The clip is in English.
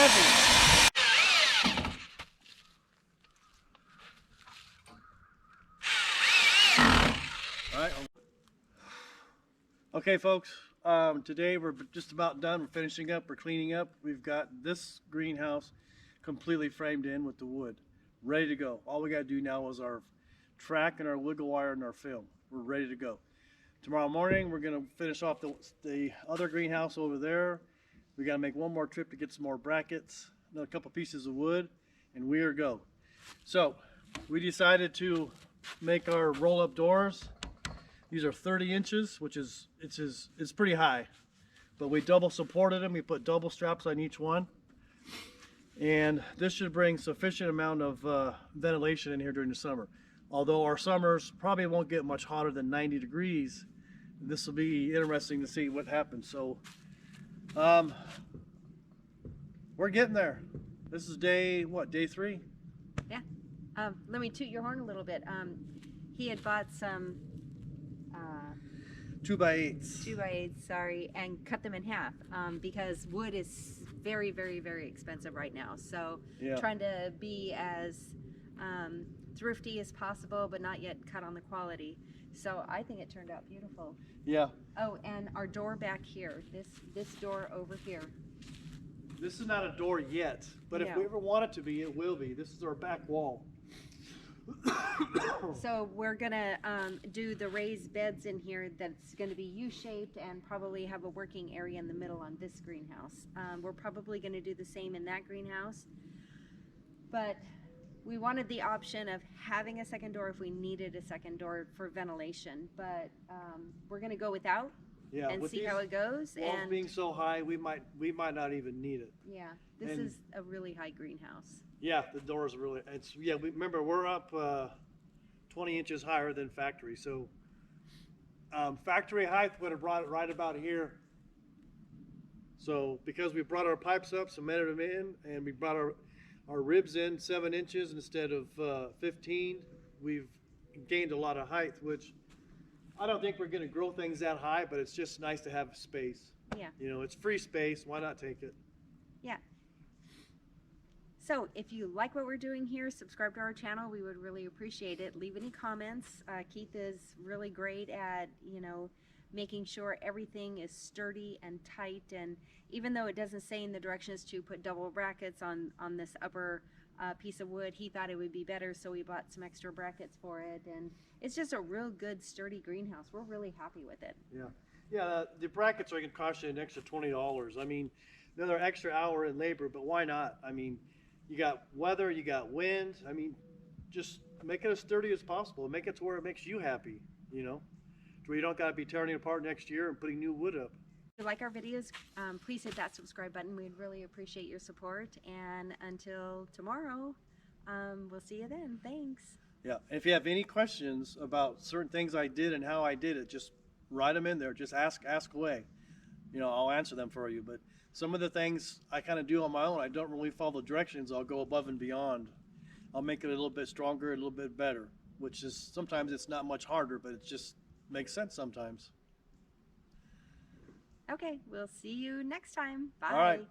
heavy. All right. Okay, folks. Today we're just about done. We're finishing up. We're cleaning up. We've got this greenhouse completely framed in with the wood, ready to go. All we got to do now is our track and our wiggle wire and our film. We're ready to go. Tomorrow morning we're going to finish off the other greenhouse over there. We got to make one more trip to get some more brackets, another couple pieces of wood, and we are go. So we decided to make our roll-up doors. These are 30 inches, which is it's pretty high, but we double supported them. We put double straps on each one, and this should bring sufficient amount of ventilation in here during the summer. Although our summers probably won't get much hotter than 90 degrees, this will be interesting to see what happens. So we're getting there. This is day 3? Yeah. Let me toot your horn a little bit. He had bought some 2x8s. 2x8s, sorry, and cut them in half because wood is very, very, very expensive right now. So yeah, trying to be as thrifty as possible, but not yet cut on the quality. So I think it turned out beautiful. Yeah. Oh, and our door back here, this door over here. This is not a door yet, but if we ever want it to be, it will be. This is our back wall. So we're gonna do the raised beds in here that's going to be U-shaped and probably have a working area in the middle on this greenhouse. We're probably going to do the same in that greenhouse, but we wanted the option of having a second door if we needed a second door for ventilation, but we're going to go without. Yeah, and see how it goes. Walls and being so high, we might not even need it. Yeah, this is a really high greenhouse. Yeah, the doors are really. Remember we're up 20 inches higher than factory, so factory height would have brought it right about here. So because we brought our pipes up, cemented them in, and we brought our ribs in 7 inches instead of 15, we've gained a lot of height, which I don't think we're going to grow things that high, but it's just nice to have space. Yeah. You know, it's free space. Why not take it? Yeah. So if you like what we're doing here, subscribe to our channel. We would really appreciate it. Leave any comments. Keith is really great at, making sure everything is sturdy and tight. And even though it doesn't say in the directions to put double brackets on this upper piece of wood, he thought it would be better, so we bought some extra brackets for it, and it's just a real good sturdy greenhouse. We're really happy with it. Yeah, the brackets are going to cost you an extra $20. I mean, another extra hour in labor, but why not? I mean, you got weather, you got wind. I mean, just make it as sturdy as possible. Make it to where it makes you happy, to where you don't got to be tearing it apart next year and putting new wood up. If you like our videos, please hit that subscribe button. We'd really appreciate your support. And until tomorrow, we'll see you then. Thanks. Yeah, if you have any questions about certain things I did and how I did it, just write them in there. Just ask away. I'll answer them for you. But some of the things I kind of do on my own, I don't really follow the directions. I'll go above and beyond. I'll make it a little bit stronger, a little bit better, which is sometimes it's not much harder, but it just makes sense sometimes. Okay, we'll see you next time. Bye. All right.